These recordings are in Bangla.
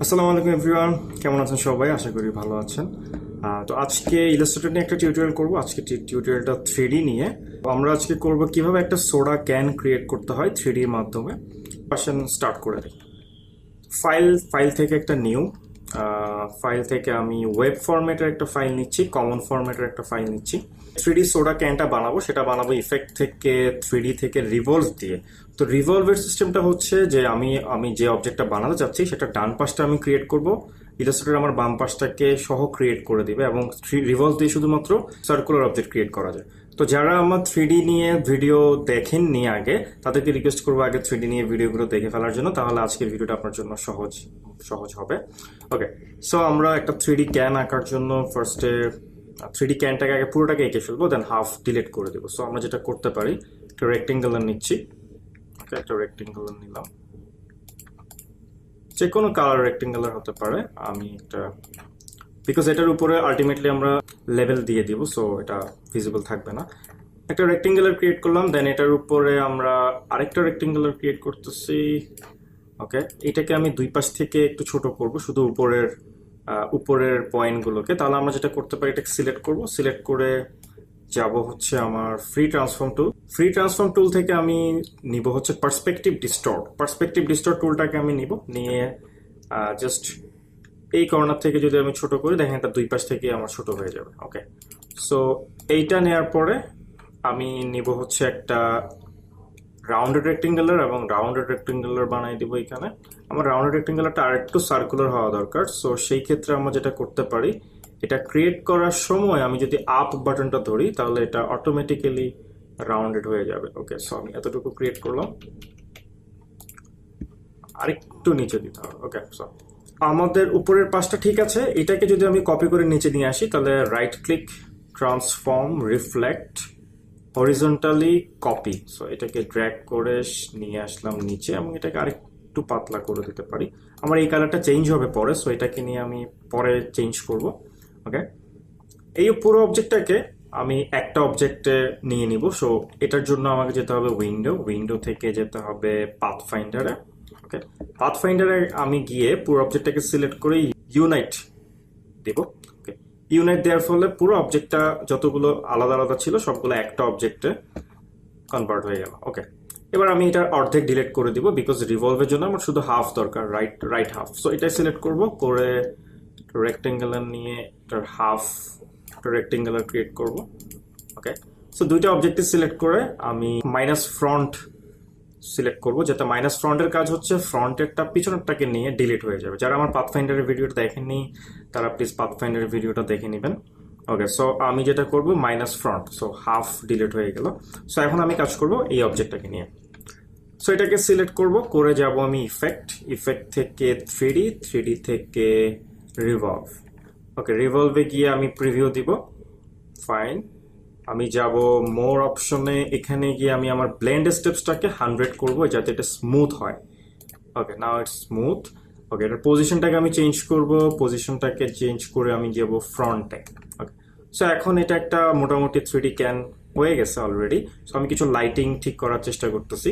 আসসালামু আলাইকুম এভরিওয়ান, কেমন আছেন সবাই? আশা করি ভালো আছেন। তো আজকে ইলাস্ট্রেটর নিয়ে একটা টিউটোরিয়াল করব। আজকে টিউটোরিয়ালটা 3D নিয়ে। আমরা আজকে করব কিভাবে একটা সোডা ক্যান ক্রিয়েট করতে হয় 3D এর মাধ্যমে। পাশন স্টার্ট করে দিই। ফাইল থেকে একটা নিউ ফাইল থেকে আমি ওয়েব ফরম্যাটের একটা ফাইল নিচ্ছি, কমন ফরম্যাটের একটা ফাইল নিচ্ছি। 3D সোডা ক্যানটা বানাবো, সেটা বানাবো ইফেক্ট থেকে 3D থেকে রিভলভ দিয়ে। তো রিভলভের সিস্টেমটা হচ্ছে যে আমি যে অবজেক্টটা বানাতে চাচ্ছি সেটা ডান পাশটা আমি ক্রিয়েট করব, ইলাস্ট্রেটর আমার বাম পাশটাকে সহ ক্রিয়েট করে দিবে, এবং রিভলভ দিয়ে শুধুমাত্র সার্কুলার অবজেক্ট ক্রিয়েট করা যায়। তো যারা আমার 3D নিয়ে ভিডিও দেখেননি আগে, তাদেরকে রিকোয়েস্ট করবো আগে 3D নিয়ে ভিডিওগুলো দেখে ফেলার জন্য, তাহলে আজকের ভিডিওটা আপনার জন্য সহজ হবে। ওকে, সো আমরা একটা 3D ক্যান আঁকার জন্য ফার্স্টে 3D ক্যানটাকে আগে পুরোটাকে এঁকে ফেলবো, দেন হাফ ডিলিট করে দেবো। সো আমরা যেটা করতে পারি, একটা রেক্টেঙ্গেলার নিচ্ছি। ওকে, একটা রেক্টেঙ্গেলার নিলাম, যে কোনো কালার রেক্টেঙ্গেলার হতে পারে। আমি একটা, বিকজ এটার উপরে আলটিমেটলি আমরা লেভেল দিয়ে দিব, সো এটা ভিজিবল থাকবে না। একটা রেক্টেঙ্গেলার ক্রিয়েট করলাম, দেন এটার উপরে আমরা আরেকটা রেক্টেঙ্গেলার ক্রিয়েট করতেছি। ওকে, এটাকে আমি দুই পাশ থেকে একটু ছোট করব, শুধু উপরের পয়েন্টগুলোকে। তাহলে আমরা যেটা করতে পারি, এটাকে সিলেক্ট করব, সিলেক্ট করে যাব হচ্ছে আমার ফ্রি ট্রান্সফর্ম টুল থেকে আমি নিব হচ্ছে পার্সপেক্টিভ ডিস্টর্ট টুলটাকে আমি নিয়ে জাস্ট এই কর্নার থেকে যদি আমি ছোট করি, দেখেন এটা দুই পাশ থেকে আমার ছোট হয়ে যাবে। ওকে, সো এইটা নেওয়ার পরে আমি নিব হচ্ছে একটা রাউন্ডেড রেক্টেঙ্গুলার, এবং রাউন্ডেড রেক্টেঙ্গুলার বানাই দিব এখানে। আমার রাউন্ডেড রেক্টেঙ্গুলারটা আরেকটু সার্কুলার হওয়া দরকার। সো সেই ক্ষেত্রে আমরা যেটা করতে পারি, এটা ক্রিয়েট করার সময় আমি যদি আপ বাটনটা ধরি, তাহলে এটা অটোমেটিক্যালি রাউন্ডেড হয়ে যাবে। ওকে, সো আমি এতটুকু ক্রিয়েট করলাম, আরেকটু নিচে দিতে হবে। ওকে, সো আমাদের উপরের পাশটা ঠিক আছে। এটাকে যদি আমি কপি করে নিচে নিয়ে আসি, তাহলে right click, transform, reflect, horizontally copy. So এটাকে ড্র্যাগ করে নিয়ে আসলাম নিচে, এবং এটাকে আরেকটু পাতলা করে দিতে পারি। আমার এই কালারটা চেঞ্জ হবে পরে, সো এটাকে নিয়ে আমি পরে চেঞ্জ করব। ওকে, এই পুরো অবজেক্টটাকে আমি একটা অবজেক্টে নিয়ে নিব। সো এটার জন্য আমাকে যেতে হবে উইন্ডো থেকে যেতে হবে পাথ ফাইন্ডারে। ওকে, পাথ ফাইন্ডারে আমি গিয়ে পুরো অবজেক্টটাকে সিলেক্ট করে ইউনাইট দেব। ওকে, ইউনাইট দেওয়ার ফলে পুরো অবজেক্টটা যতগুলো আলাদা আলাদা ছিল সবগুলো একটা অবজেক্টে কনভার্ট হয়ে গেল। ওকে, এবার আমি এটা অর্ধেক ডিলিট করে দিব, বিকজ রিভলভের জন্য আমার শুধু হাফ দরকার, রাইট হাফ। সো এটা সিলেক্ট করব, করে রেক্টেঙ্গুলার নিয়ে এটার হাফ রেক্টেঙ্গুলার ক্রিয়েট করব। ওকে, সো দুইটা অবজেক্টে সিলেক্ট করে আমি মাইনাস ফ্রন্ট সিলেক্ট করব, যাতে মাইনাস ফ্রন্টের কাজ হচ্ছে ফ্রন্টেরটা পিছনেরটাকে নিয়ে ডিলিট হয়ে যাবে। যারা আমার পাথফাইন্ডারের ভিডিওটা দেখেননি, তারা প্লিজ পাথফাইন্ডারের ভিডিওটা দেখে নেবেন। ওকে, সো আমি যেটা করব minus front, so half delete হয়ে গেল। সো এখন আমি কাজ করব এই অবজেক্টটাকে নিয়ে। সো এটাকে সিলেক্ট করব, করে যাব আমি ইফেক্ট থেকে 3D থেকে রিভলভ। ওকে, রিভলভে গিয়ে আমি প্রিভিউ দিব। ফাইন, আমি যাব মোর অপশনে, এখানে গিয়ে আমি আমার ব্লেন্ড স্টেপসটাকে 100 করব, যাতে এটা স্মুথ হয়। ওকে, নাও ইটস স্মুথ। ওকে, এটার পজিশনটাকে আমি চেঞ্জ করে আমি যাব ফ্রন্টে। ওকে, সো এখন এটা একটা মোটামুটি 3D ক্যান হয়ে গেছে অলরেডি। সো আমি কিছু লাইটিং ঠিক করার চেষ্টা করতেছি।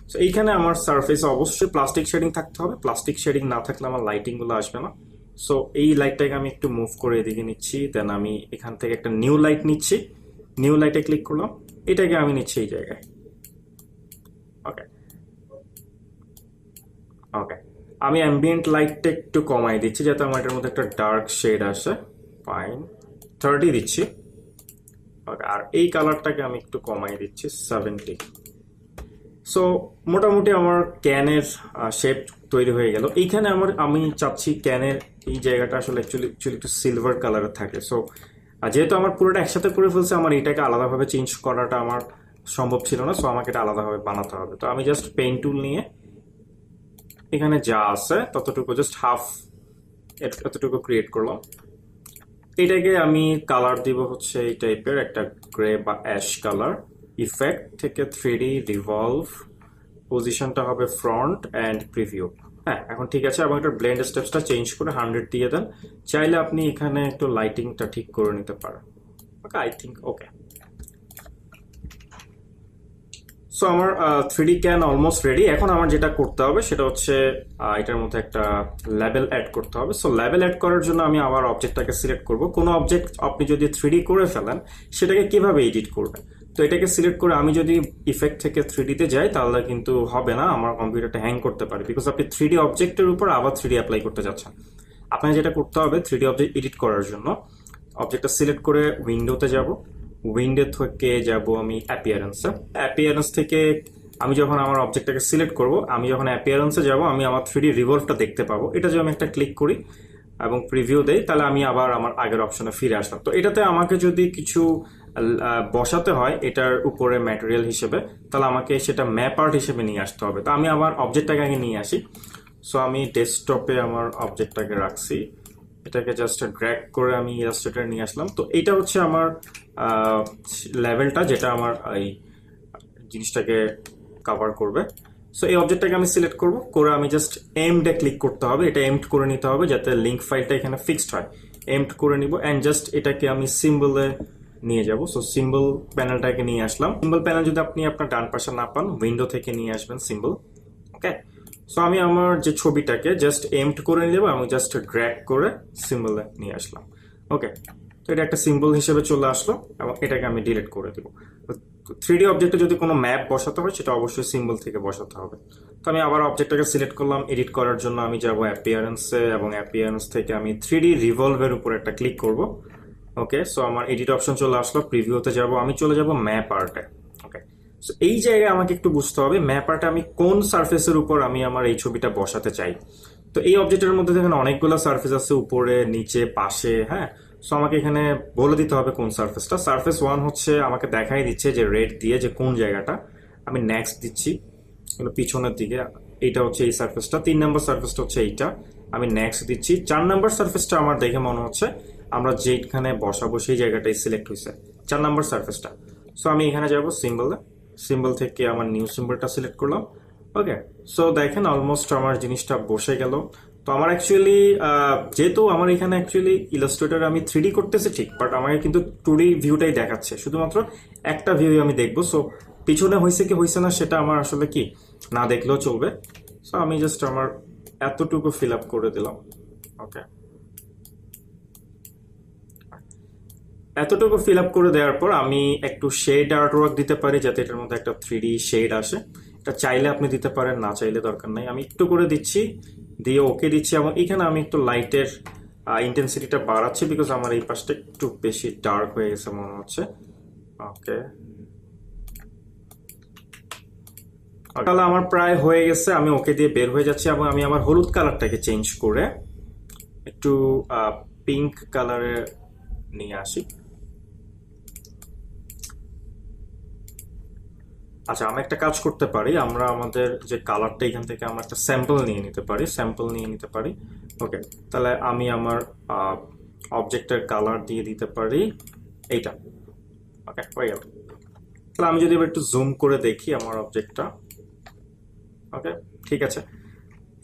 সো এইখানে আমার সারফেসে অবশ্যই প্লাস্টিক শেডিং থাকতে হবে, প্লাস্টিক শেডিং না থাকলে আমার লাইটিংগুলো আসবে না। সো এই লাইটটাকে আমি একটু মুভ করে এদিকে নিচ্ছি, দেন আমি এখান থেকে একটা নিউ লাইট নিচ্ছি, নিউ লাইটে ক্লিক করলাম, এটাকে আমি নিচ্ছি এই জায়গায়। ওকে, ওকে, আমি অ্যাম্বিয়েন্ট লাইটটা একটু কমাই দিচ্ছি, যাতে আমার এটার মধ্যে একটা ডার্ক শেড আসে। ফাইন, 30 দিচ্ছি। ওকে, আর এই কালারটাকে আমি একটু কমাই দিচ্ছি 70। সো মোটামুটি আমার ক্যানের শেপ তৈরি হয়ে গেল। এইখানে আমি চাচ্ছি ক্যানের এই জায়গাটা আসলে অ্যাকচুয়ালি একটু সিলভার কালারের থাকে। সো যেহেতু আমার পুরোটা একসাথে করে ফেলছে, আমার এটাকে আলাদাভাবে চেঞ্জ করাটা আমার সম্ভব ছিল না। সো আমাকে এটা আলাদাভাবে বানাতে হবে। তো আমি জাস্ট পেইন্ট টুল নিয়ে এখানে যা আছে ততটুকু, জাস্ট হাফ এতটুকু ক্রিয়েট করলাম। এটাকে আমি কালার দিব হচ্ছে এই টাইপের একটা গ্রে বা অ্যাশ কালার। ইফেক্ট থেকে 3D রিভলভ, পজিশনটা হবে ফ্রন্ট অ্যান্ড প্রিভিউ। হ্যাঁ, এখন ঠিক আছে। এবং এটার ব্লেন্ড স্টেপসটা চেঞ্জ করে 100 দিয়ে দেন। চাইলে আপনি এখানে একটু লাইটিংটা ঠিক করে নিতে পারেন। ওকে, আই থিঙ্ক ওকে। সো আমার 3D ক্যান অলমোস্ট রেডি। এখন আমার যেটা করতে হবে সেটা হচ্ছে এটার মধ্যে একটা লেবেল অ্যাড করতে হবে। সো লেবেল অ্যাড করার জন্য আমি আমার অবজেক্টটাকে সিলেক্ট করব। কোনো অবজেক্ট আপনি যদি 3D করে ফেলেন সেটাকে কিভাবে এডিট করবেন? তো এটাকে সিলেক্ট করে আমি যদি ইফেক্ট থেকে 3D-তে যাই তাহলে কিন্তু হবে না, আমার কম্পিউটারটা হ্যাং করতে পারে, বিকজ আপনি 3D অবজেক্টের উপর আবার 3D অ্যাপ্লাই করতে যাচ্ছেন। আপনাকে যেটা করতে হবে 3D অবজেক্ট এডিট করার জন্য, অবজেক্টটা সিলেক্ট করে উইন্ডোতে যাব, উইন্ডো থেকে যাব আমি অ্যাপিয়ারেন্সে। অ্যাপিয়ারেন্স থেকে আমি যখন আমার অবজেক্টটাকে সিলেক্ট করব, আমি যখন অ্যাপিয়ারেন্সে যাব আমি আমার 3D রিভলভটা দেখতে পাবো। এটা যদি আমি একটা ক্লিক করি এবং প্রিভিউ দেই তাহলে আমি আবার আমার আগের অপশনে ফিরে আসলাম। তো এটাতে আমাকে যদি কিছু বসাতে হয় এটার উপরে ম্যাটেরিয়াল হিসেবে, তাহলে আমাকে সেটা ম্যাপ আর্ট হিসেবে নিয়ে আসতে হবে। তো আমি আমার অবজেক্টটাকে আগে নিয়ে আসি। সো আমি ডেস্কটপে আমার অবজেক্টটাকে রাখছি, এটাকে জাস্ট ড্র্যাগ করে আমি ইলাস্ট্রেটর নিয়ে আসলাম। তো এইটা হচ্ছে আমার লেভেলটা যেটা আমার এই জিনিসটাকে কভার করবে। সো এই অবজেক্টটাকে আমি সিলেক্ট করব, করে আমি জাস্ট এমডে ক্লিক করতে হবে, এটা এমড করে নিতে হবে যাতে লিঙ্ক ফাইলটা এখানে ফিক্সড হয়। এমড করে নিব অ্যান্ড জাস্ট এটাকে আমি সিম্বলে নিয়ে যাব। সো সিম্বল প্যানেলটাকে নিয়ে আসলাম। সিম্বল প্যানেল যদি আপনি আপনার ডান পাশে না পান, উইন্ডো থেকে নিয়ে আসবেন সিম্বল। ওকে, সো আমি আমার যে ছবিটাকে জাস্ট এমড করে নিয়ে যাবো এবং জাস্ট ড্র্যাগ করে সিম্বলে নিয়ে আসলাম। ওকে, তো এটা একটা সিম্বল হিসেবে চলে আসলো এবং এটাকে আমি ডিলিট করে দেবো। 3D অবজেক্টে যদি কোনো ম্যাপ বসাতে হয় সেটা অবশ্যই সিম্বল থেকে বসাতে হবে। তো আমি আবার অবজেক্টটাকে সিলেক্ট করলাম। এডিট করার জন্য আমি যাব অ্যাপিয়ারেন্সে এবং অ্যাপিয়ারেন্স থেকে আমি 3D রিভলভের উপর একটা ক্লিক করব। ওকে, সো আমার এডিট অপশন চলে আসলো, প্রিভিউতে যাব, আমি চলে যাব ম্যাপ আর্টে। ওকে, সো এই জায়গায় আমাকে একটু বুঝতে হবে ম্যাপ আর্টে আমি কোন সারফেসের উপর আমি আমার এই ছবিটা বসাতে চাই। তো এই অবজেক্টের মধ্যে দেখেন অনেকগুলো সারফেস আছে, উপরে নিচে পাশে। হ্যাঁ, সো আমাকে এখানে বলে দিতে হবে কোন সারফেসটা। সারফেস 1 হচ্ছে আমাকে দেখাই দিচ্ছে যে রেড দিয়ে যে কোন জায়গাটা। আমি নেক্সট দিচ্ছি পিছনের দিকে, এইটা হচ্ছে এই সারফেসটা। 3 নম্বর সারফেসটা হচ্ছে এইটা, আমি নেক্সট দিচ্ছি। 4 নম্বর সারফেসটা আমার দেখে মনে হচ্ছে আমরা যেখানে বসাবো সেই জায়গাটাই সিলেক্ট হয়েছে, 4 নম্বর সারফেসটা। সো আমি এখানে যাব সিম্বলে, সিম্বল থেকে আমার নিউ সিম্বলটা সিলেক্ট করলাম। ওকে, সো দেখেন অলমোস্ট আমার জিনিসটা বসে গেল। তো আমার অ্যাকচুয়ালি যেহেতু আমার এখানে অ্যাকচুয়ালি ইলাস্ট্রেটরে আমি 3D করতেছি ঠিক, বাট আমাকে কিন্তু 2D ভিউটাই দেখাচ্ছে, শুধুমাত্র একটা ভিউ আমি দেখবো। সো পিছনে হয়েছে কি হয়েছে না সেটা আমার আসলে কি না দেখলেও চলবে। সো আমি জাস্ট আমার এতটুকু ফিল আপ করে দিলাম। ওকে, এতটুকু ফিল আপ করে দেওয়ার পর আমি একটু শেড আর্টওয়ার্ক দিতে পারি যাতে এটার মধ্যে একটা 3D শেড আসে। এটা চাইলে আপনি দিতে পারেন, না চাইলে দরকার নাই। আমি একটু করে দিচ্ছি, দিয়ে ওকে দিচ্ছি এবং এখানে আমি একটু লাইটের ইন্টেন্সিটিটা বাড়াচ্ছি বিকজ আমার এই পাশটা একটু বেশি ডার্ক হয়ে গেছে মনে হচ্ছে। ওকে, তাহলে আমার প্রায় হয়ে গেছে, আমি ওকে দিয়ে বের হয়ে যাচ্ছি এবং আমি আমার হলুদ কালারটাকে চেঞ্জ করে একটু পিঙ্ক কালারে নিয়ে আসি। আচ্ছা, আমি একটা কাজ করতে পারি, আমরা আমাদের যে কালারটা এখান থেকে আমরা একটা স্যাম্পল নিয়ে নিতে পারি, স্যাম্পল নিয়ে নিতে পারি। ওকে, তাহলে আমি আমার অবজেক্টের কালার দিয়ে দিতে পারি এইটা। ওকে, হয়ে গেল। তাহলে আমি যদি এবার একটু জুম করে দেখি আমার অবজেক্টটা। ওকে, ঠিক আছে।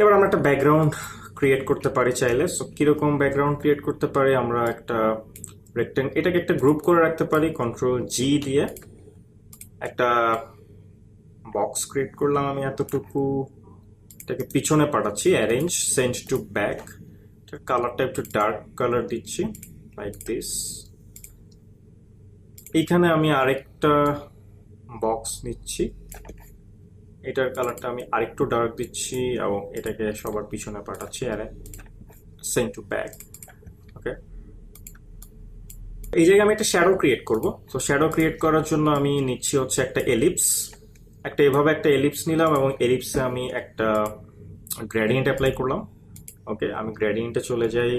এবার আমরা একটা ব্যাকগ্রাউন্ড ক্রিয়েট করতে পারি চাইলে। সো কিরকম ব্যাকগ্রাউন্ড ক্রিয়েট করতে পারি, আমরা একটা এটাকে একটা গ্রুপ করে রাখতে পারি কন্ট্রোল জি দিয়ে। একটা বক্স ক্রিয়েট করলাম আমি এতটুকু, এটাকে পিছনে পাঠাচ্ছি, অ্যারেঞ্জ সেন্ড টু ব্যাক। কালারটা একটু ডার্ক কালার দিচ্ছি লাইক দিস। এইখানে আমি আরেকটা বক্স নিচ্ছি, এটার কালারটা আমি আরেকটু ডার্ক দিচ্ছি এবং এটাকে সবার পিছনে পাঠাচ্ছি, সেন্ড টু ব্যাক। ওকে, এই জায়গায় আমি একটা শ্যাডো ক্রিয়েট করব। তো শ্যাডো ক্রিয়েট করার জন্য আমি নিচ্ছি হচ্ছে একটা এলিপস, একটা এভাবে একটা এলিপস নিলাম এবং এলিপসে আমি একটা গ্রেডিয়েন্ট অ্যাপ্লাই করলাম। ওকে, আমি গ্রেডিয়েন্টে চলে যাই,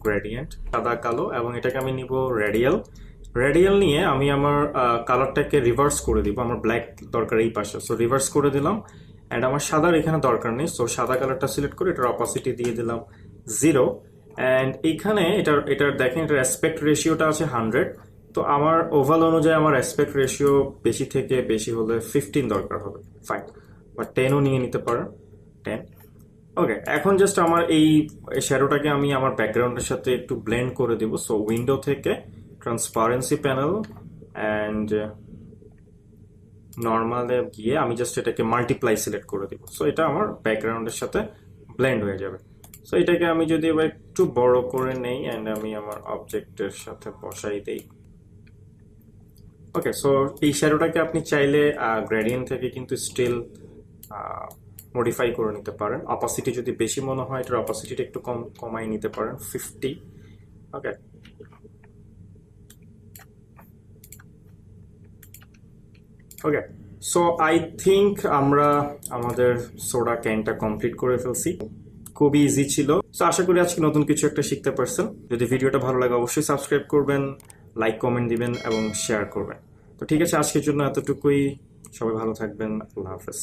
গ্রেডিয়েন্ট সাদা কালো এবং এটাকে আমি নিব রেডিয়াল। রেডিয়াল নিয়ে আমি আমার কালারটাকে রিভার্স করে দিব, আমার ব্ল্যাক দরকার এই পাশে, সো রিভার্স করে দিলাম। অ্যান্ড আমার সাদার এখানে দরকার নেই, সো সাদা কালারটা সিলেক্ট করে এটার অপাসিটি দিয়ে দিলাম 0। অ্যান্ড এইখানে এটার দেখেন এটার অ্যাসপেক্ট রেশিওটা আছে 100। তো আমার ওভাল অনুযায়ী আমার অ্যাসপেক্ট রেশিও বেশি থেকে বেশি হলে 15 দরকার হবে, ফাইন, বা 10ও নিয়ে নিতে পারেন, 10। ওকে, এখন জাস্ট আমার এই শ্যাডোটাকে আমি আমার ব্যাকগ্রাউন্ডের সাথে একটু ব্লেন্ড করে দিব। সো উইন্ডো থেকে ট্রান্সপারেন্সি প্যানেল অ্যান্ড নর্মালে গিয়ে আমি জাস্ট এটাকে মাল্টিপ্লাই সিলেক্ট করে দিব। সো এটা আমার ব্যাকগ্রাউন্ডের সাথে ব্লেন্ড হয়ে যাবে। সো এটাকে আমি যদি এবার একটু বড় করে নেই অ্যান্ড আমি আমার অবজেক্টের সাথে বসাই দেই। ওকে, সো এই শ্যাডোটাকে আপনি চাইলে গ্রেডিয়েন্ট থেকে কিন্তু স্টিল মডিফাই করে নিতে পারেন। অপাসিটি যদি বেশি মনে হয় এটার অপাসিটিটা একটু কমাই নিতে পারেন 50। ওকে, ওকে, সো আই থিঙ্ক আমরা আমাদের সোডা ক্যানটা কমপ্লিট করে ফেলছি। খুবই ইজি ছিল। সো আশা করি আজকে নতুন কিছু একটা শিখতে পারছেন। যদি ভিডিওটা ভালো লাগে অবশ্যই সাবস্ক্রাইব করবেন, লাইক কমেন্ট দিবেন এবং শেয়ার করবেন। তো ঠিক আছে, আজকের জন্য এতটুকুই। সবাই ভালো থাকবেন। আল্লাহ হাফেজ।